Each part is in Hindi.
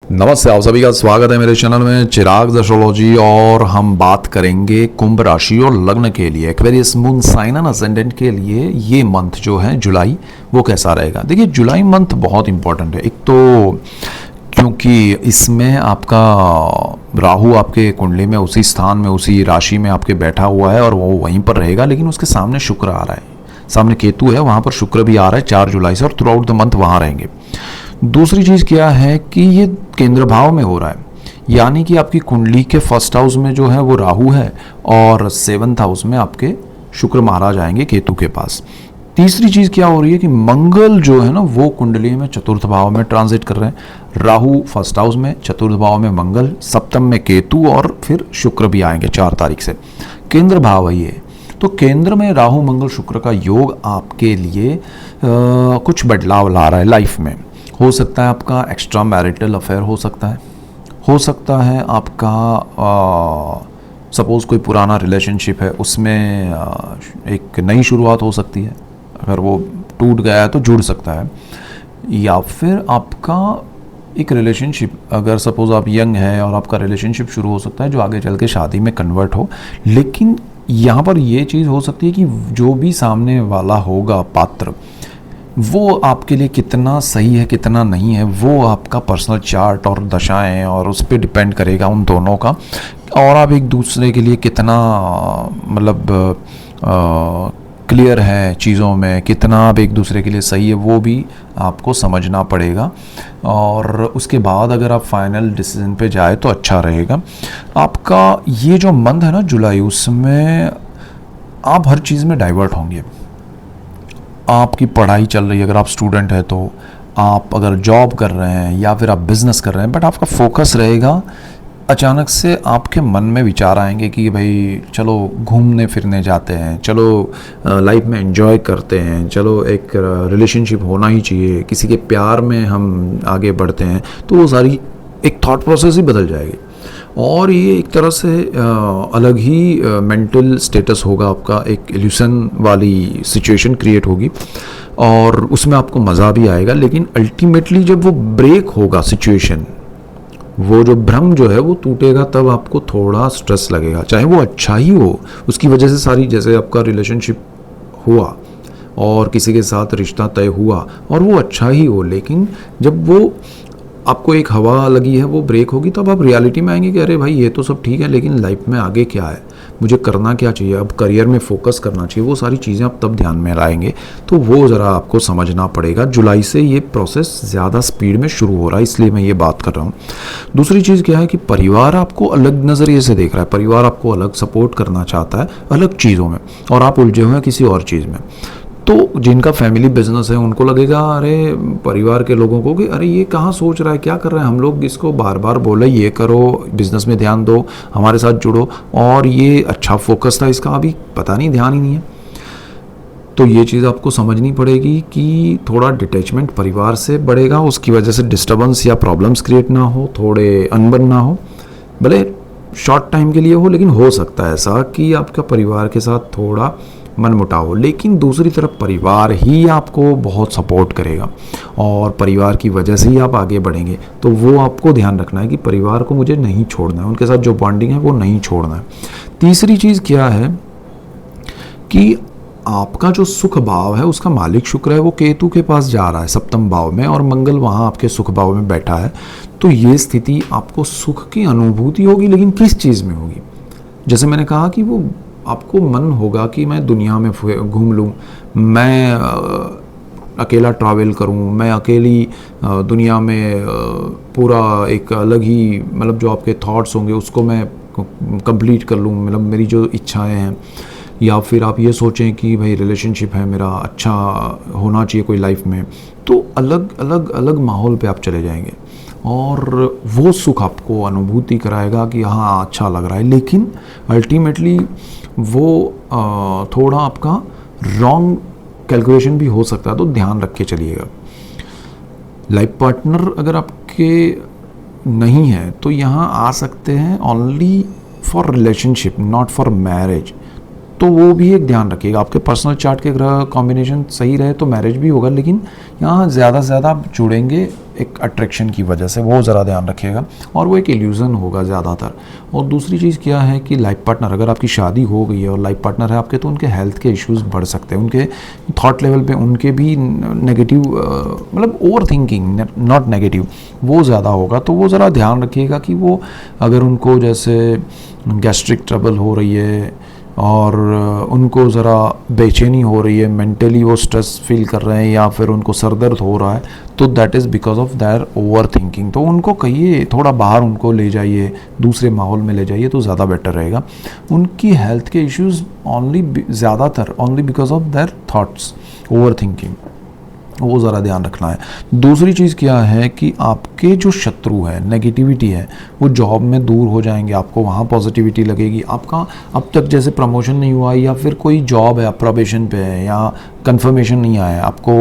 नमस्ते, आप सभी का स्वागत है मेरे चैनल में चिराग एस्ट्रोलॉजी। और हम बात करेंगे कुंभ राशि और लग्न के लिए Aquarius moon sign and ascendant के लिए ये मंथ जो है जुलाई वो कैसा रहेगा। देखिए, जुलाई मंथ बहुत इंपॉर्टेंट है। एक तो क्योंकि इसमें आपका राहु आपके कुंडली में उसी स्थान में उसी राशि में आपके बैठा हुआ है और वो वहीं पर रहेगा, लेकिन उसके सामने शुक्र आ रहा है, सामने केतु है, वहाँ पर शुक्र भी आ रहा है 4 जुलाई से, और थ्रू आउट द मंथ वहाँ रहेंगे। दूसरी चीज़ क्या है कि ये केंद्र भाव में हो रहा है, यानी कि आपकी कुंडली के फर्स्ट हाउस में जो है वो राहु है और 7th हाउस में आपके शुक्र महाराज आएंगे केतु के पास। तीसरी चीज़ क्या हो रही है कि मंगल जो है ना वो कुंडली में चतुर्थ भाव में ट्रांजिट कर रहे हैं। राहु फर्स्ट हाउस में, चतुर्थ भाव में मंगल, सप्तम में केतु और फिर शुक्र भी आएंगे 4 तारीख से। केंद्र भाव है ये, तो केंद्र में राहु मंगल शुक्र का योग आपके लिए कुछ बदलाव ला रहा है लाइफ में। हो सकता है आपका एक्स्ट्रा मैरिटल अफेयर हो सकता है आपका सपोज़ कोई पुराना रिलेशनशिप है उसमें एक नई शुरुआत हो सकती है, अगर वो टूट गया है तो जुड़ सकता है। या फिर आपका एक रिलेशनशिप, अगर सपोज़ आप यंग हैं और आपका रिलेशनशिप शुरू हो सकता है जो आगे चल के शादी में कन्वर्ट हो। लेकिन यहाँ पर ये चीज़ हो सकती है कि जो भी सामने वाला होगा पात्र, वो आपके लिए कितना सही है कितना नहीं है वो आपका पर्सनल चार्ट और दशाएं और उस पर डिपेंड करेगा उन दोनों का। और आप एक दूसरे के लिए कितना मतलब क्लियर है चीज़ों में, कितना आप एक दूसरे के लिए सही है वो भी आपको समझना पड़ेगा। और उसके बाद अगर आप फाइनल डिसीजन पे जाए तो अच्छा रहेगा। आपका ये जो मंथ है ना जुलाई, उसमें आप हर चीज़ में डाइवर्ट होंगे। आपकी पढ़ाई चल रही है, अगर आप स्टूडेंट हैं तो आप अगर जॉब कर रहे हैं या फिर आप बिज़नेस कर रहे हैं, बट आपका फोकस रहेगा। अचानक से आपके मन में विचार आएंगे कि भाई चलो घूमने फिरने जाते हैं, चलो लाइफ में एंजॉय करते हैं, चलो एक रिलेशनशिप होना ही चाहिए, किसी के प्यार में हम आगे बढ़ते हैं। तो वो सारी एक थॉट प्रोसेस ही बदल जाएगी और ये एक तरह से अलग ही मेंटल स्टेटस होगा आपका, एक इल्यूशन वाली सिचुएशन क्रिएट होगी और उसमें आपको मज़ा भी आएगा। लेकिन अल्टीमेटली जब वो ब्रेक होगा सिचुएशन, वो जो भ्रम जो है वो टूटेगा, तब आपको थोड़ा स्ट्रेस लगेगा, चाहे वो अच्छा ही हो। उसकी वजह से सारी, जैसे आपका रिलेशनशिप हुआ और किसी के साथ रिश्ता तय हुआ और वो अच्छा ही हो, लेकिन जब वो आपको एक हवा लगी है वो ब्रेक होगी, तब आप रियलिटी में आएंगे कि अरे भाई ये तो सब ठीक है, लेकिन लाइफ में आगे क्या है, मुझे करना क्या चाहिए, अब करियर में फोकस करना चाहिए। वो सारी चीज़ें आप तब ध्यान में लाएंगे, तो वो ज़रा आपको समझना पड़ेगा। जुलाई से ये प्रोसेस ज़्यादा स्पीड में शुरू हो रहा है, इसलिए मैं ये बात कर रहा हूँ। दूसरी चीज़ क्या है कि परिवार आपको अलग नज़रिए से देख रहा है, परिवार आपको अलग सपोर्ट करना चाहता है अलग चीज़ों में, और आप उलझे हुए हैं किसी और चीज़ में। तो जिनका फैमिली बिजनेस है उनको लगेगा, अरे परिवार के लोगों को, कि अरे ये कहाँ सोच रहा है, क्या कर रहा है, हम लोग इसको बार बार बोले ये करो, बिजनेस में ध्यान दो, हमारे साथ जुड़ो, और ये अच्छा फोकस था इसका, अभी पता नहीं ध्यान ही नहीं है। तो ये चीज़ आपको समझनी पड़ेगी कि थोड़ा डिटैचमेंट परिवार से बढ़ेगा, उसकी वजह से डिस्टर्बेंस या प्रॉब्लम्स क्रिएट ना हो, थोड़े अनबन ना हो, भले शॉर्ट टाइम के लिए हो, लेकिन हो सकता है ऐसा कि आपका परिवार के साथ थोड़ा मनमुटाव हो। लेकिन दूसरी तरफ परिवार ही आपको बहुत सपोर्ट करेगा और परिवार की वजह से ही आप आगे बढ़ेंगे। तो वो आपको ध्यान रखना है कि परिवार को मुझे नहीं छोड़ना है, उनके साथ जो बॉन्डिंग है वो नहीं छोड़ना है। तीसरी चीज़ क्या है कि आपका जो सुख भाव है उसका मालिक शुक्र है, वो केतु के पास जा रहा है 7th भाव में, और मंगल वहाँ आपके सुख भाव में बैठा है। तो ये स्थिति आपको सुख की अनुभूति होगी, लेकिन किस चीज़ में होगी? जैसे मैंने कहा कि वो आपको मन होगा कि मैं दुनिया में घूम लूँ, मैं अकेला ट्रैवल करूँ, मैं अकेली दुनिया में पूरा एक अलग ही, मतलब जो आपके थॉट्स होंगे उसको मैं कंप्लीट कर लूँ, मतलब मेरी जो इच्छाएं हैं। या फिर आप ये सोचें कि भाई रिलेशनशिप है मेरा, अच्छा होना चाहिए कोई लाइफ में। तो अलग अलग अलग माहौल पे आप चले जाएंगे और वो सुख आपको अनुभूति कराएगा कि हाँ अच्छा लग रहा है, लेकिन अल्टीमेटली वो थोड़ा आपका रॉन्ग कैलकुलेशन भी हो सकता है, तो ध्यान रख के चलिएगा। लाइफ पार्टनर अगर आपके नहीं है तो यहाँ आ सकते हैं only for relationship, not for marriage. तो वो भी एक ध्यान रखिएगा। आपके पर्सनल चार्ट के ग्रह कॉम्बिनेशन सही रहे तो मैरिज भी होगा, लेकिन यहाँ ज़्यादा से ज़्यादा आप जुड़ेंगे एक अट्रैक्शन की वजह से, वो ज़रा ध्यान रखिएगा, और वो एक इल्यूज़न होगा ज़्यादातर। और दूसरी चीज़ क्या है कि लाइफ पार्टनर, अगर आपकी शादी हो गई है और लाइफ पार्टनर है आपके, तो उनके हेल्थ के इश्यूज़ बढ़ सकते हैं, उनके थॉट लेवल पे उनके भी नेगेटिव, मतलब ओवर थिंकिंग, नॉट नेगेटिव, वो ज़्यादा होगा। तो वो ज़रा ध्यान रखिएगा कि वो, अगर उनको जैसे गैस्ट्रिक ट्रबल हो रही है और उनको ज़रा बेचैनी हो रही है, मेंटली वो स्ट्रेस फील कर रहे हैं, या फिर उनको सर दर्द हो रहा है, तो that is because of their over thinking. तो उनको कहिए थोड़ा बाहर उनको ले जाइए, दूसरे माहौल में ले जाइए, तो ज़्यादा बेटर रहेगा। उनकी हेल्थ के इश्यूज़ ज़्यादातर only because of their thoughts, over thinking, वो ज़रा ध्यान रखना है। दूसरी चीज़ क्या है कि आपके जो शत्रु है, नेगेटिविटी है, वो जॉब में दूर हो जाएंगे, आपको वहाँ पॉजिटिविटी लगेगी। आपका अब तक जैसे प्रमोशन नहीं हुआ, या फिर कोई जॉब है आप प्रोबेशन पे है, या कंफर्मेशन नहीं आया है आपको,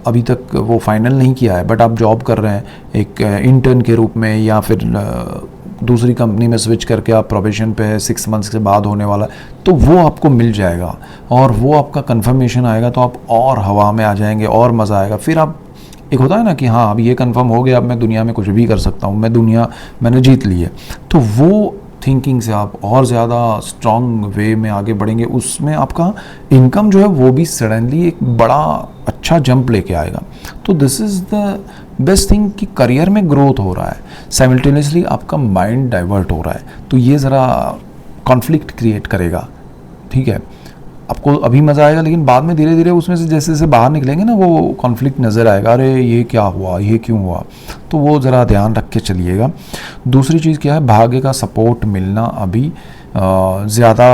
अभी तक वो फाइनल नहीं किया है, बट आप जॉब कर रहे हैं एक इंटर्न के रूप में, या फिर दूसरी कंपनी में स्विच करके आप प्रोबेशन पे है, 6 मंथ्स के बाद होने वाला है, तो वो आपको मिल जाएगा और वो आपका कंफर्मेशन आएगा, तो आप और हवा में आ जाएंगे और मज़ा आएगा। फिर आप, एक होता है ना कि हाँ अब ये कंफर्म हो गया, अब मैं दुनिया में कुछ भी कर सकता हूँ, मैंने जीत ली है, तो वो थिंकिंग से आप और ज़्यादा स्ट्रॉन्ग वे में आगे बढ़ेंगे। उसमें आपका इनकम जो है वो भी सडनली एक बड़ा अच्छा जंप लेके आएगा। तो this is the best thing कि करियर में ग्रोथ हो रहा है, साइमल्टेनियसली आपका माइंड डाइवर्ट हो रहा है, तो ये ज़रा कॉन्फ्लिक्ट क्रिएट करेगा, ठीक है। आपको अभी मज़ा आएगा, लेकिन बाद में धीरे धीरे उसमें से जैसे जैसे बाहर निकलेंगे ना, वो कॉन्फ्लिक्ट नज़र आएगा, अरे ये क्या हुआ, ये क्यों हुआ, तो वो ज़रा ध्यान रख के चलिएगा। दूसरी चीज़ क्या है, भाग्य का सपोर्ट मिलना अभी ज़्यादा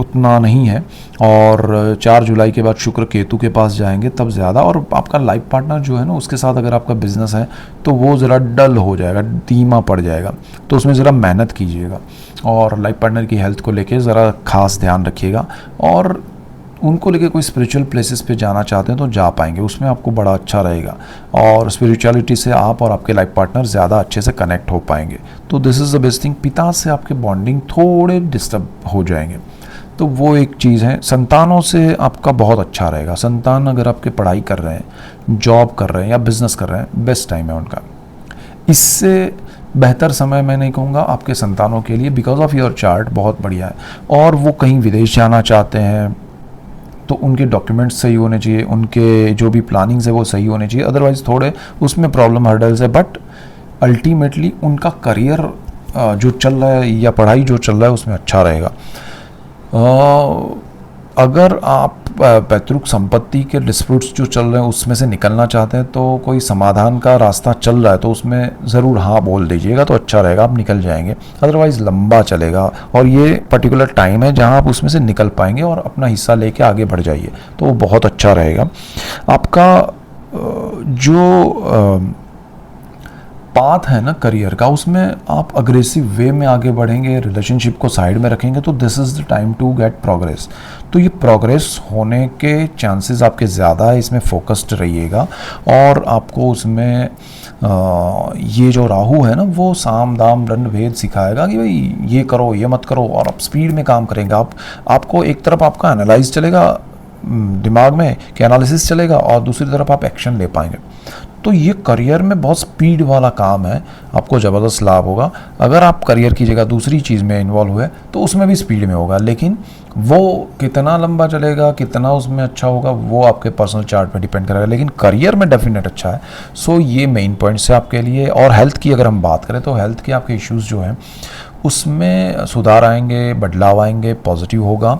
उतना नहीं है, और 4 जुलाई के बाद शुक्र केतु के पास जाएंगे तब ज़्यादा। और आपका लाइफ पार्टनर जो है ना, उसके साथ अगर आपका बिजनेस है तो वो ज़रा डल हो जाएगा, धीमा पड़ जाएगा, तो उसमें ज़रा मेहनत कीजिएगा, और लाइफ पार्टनर की हेल्थ को लेके ज़रा खास ध्यान रखिएगा। और उनको लेके कोई स्पिरिचुअल प्लेसेस पे जाना चाहते हैं तो जा पाएंगे, उसमें आपको बड़ा अच्छा रहेगा, और स्पिरिचुअलिटी से आप और आपके लाइफ पार्टनर ज़्यादा अच्छे से कनेक्ट हो पाएंगे। तो this is the best thing. पिता से आपके बॉन्डिंग थोड़े डिस्टर्ब हो जाएंगे, तो वो एक चीज़ है। संतानों से आपका बहुत अच्छा रहेगा। संतान अगर आपके पढ़ाई कर रहे हैं, जॉब कर रहे हैं या बिजनेस कर रहे हैं, बेस्ट टाइम है उनका। इससे बेहतर समय मैं नहीं कहूँगा आपके संतानों के लिए, बिकॉज ऑफ योर चार्ट बहुत बढ़िया है। और वो कहीं विदेश जाना चाहते हैं तो उनके डॉक्यूमेंट्स सही होने चाहिए, उनके जो भी प्लानिंग्स है वो सही होने चाहिए, अदरवाइज़ थोड़े उसमें प्रॉब्लम हर्डल्स है, बट अल्टीमेटली उनका करियर जो चल रहा है या पढ़ाई जो चल रहा है उसमें अच्छा रहेगा। अगर आप पैतृक संपत्ति के डिस्प्यूट्स जो चल रहे हैं उसमें से निकलना चाहते हैं, तो कोई समाधान का रास्ता चल रहा है तो उसमें ज़रूर हाँ बोल दीजिएगा, तो अच्छा रहेगा, आप निकल जाएंगे। अदरवाइज़ लंबा चलेगा, और ये पर्टिकुलर टाइम है जहाँ आप उसमें से निकल पाएंगे और अपना हिस्सा लेके आगे बढ़ जाइए, तो वो बहुत अच्छा रहेगा। आपका जो पाथ है ना करियर का, उसमें आप अग्रेसिव वे में आगे बढ़ेंगे, रिलेशनशिप को साइड में रखेंगे, तो this is the time to get progress. तो ये प्रोग्रेस होने के चांसेस आपके ज़्यादा है, इसमें फोकस्ड रहिएगा। और आपको उसमें ये जो राहु है ना, वो साम दाम दंड भेद सिखाएगा कि भाई ये करो, ये मत करो, और आप स्पीड में काम करेंगे। आपको एक तरफ आपका एनालाइज चलेगा दिमाग में कि एनालिसिस चलेगा, और दूसरी तरफ आप एक्शन ले पाएंगे। तो ये करियर में बहुत स्पीड वाला काम है, आपको ज़बरदस्त लाभ होगा। अगर आप करियर की जगह दूसरी चीज़ में इन्वॉल्व हुए तो उसमें भी स्पीड में होगा, लेकिन वो कितना लंबा चलेगा, कितना उसमें अच्छा होगा, वो आपके पर्सनल चार्ट पे डिपेंड करेगा, लेकिन करियर में डेफिनेट अच्छा है। सो ये मेन पॉइंट्स है आपके लिए। और हेल्थ की अगर हम बात करें तो हेल्थ के आपके इश्यूज़ जो हैं उसमें सुधार आएंगे, बदलाव आएंगे, पॉजिटिव होगा।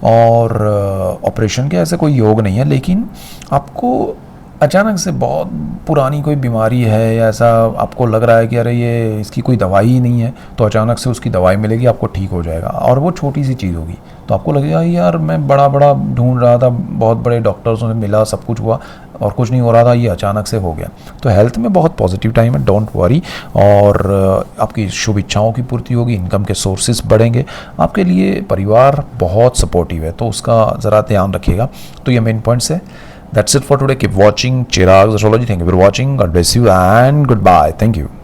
और ऑपरेशन के ऐसे कोई योग नहीं है, लेकिन आपको अचानक से बहुत पुरानी कोई बीमारी है या ऐसा आपको लग रहा है कि अरे ये इसकी कोई दवाई ही नहीं है, तो अचानक से उसकी दवाई मिलेगी, आपको ठीक हो जाएगा, और वो छोटी सी चीज़ होगी। तो आपको लगेगा यार मैं बड़ा ढूंढ रहा था, बहुत बड़े डॉक्टर्सों से मिला, सब कुछ हुआ और कुछ नहीं हो रहा था, ये अचानक से हो गया। तो हेल्थ में बहुत पॉजिटिव टाइम है, डोंट वरी। और आपकी शुभ इच्छाओं की पूर्ति होगी, इनकम के सोर्सेज बढ़ेंगे, आपके लिए परिवार बहुत सपोर्टिव है, तो उसका ज़रा ध्यान रखिएगा। तो ये मेन पॉइंट्स है। That's it for today. Keep watching Chirag's Astrology. Thank you for watching. God bless you and goodbye. Thank you.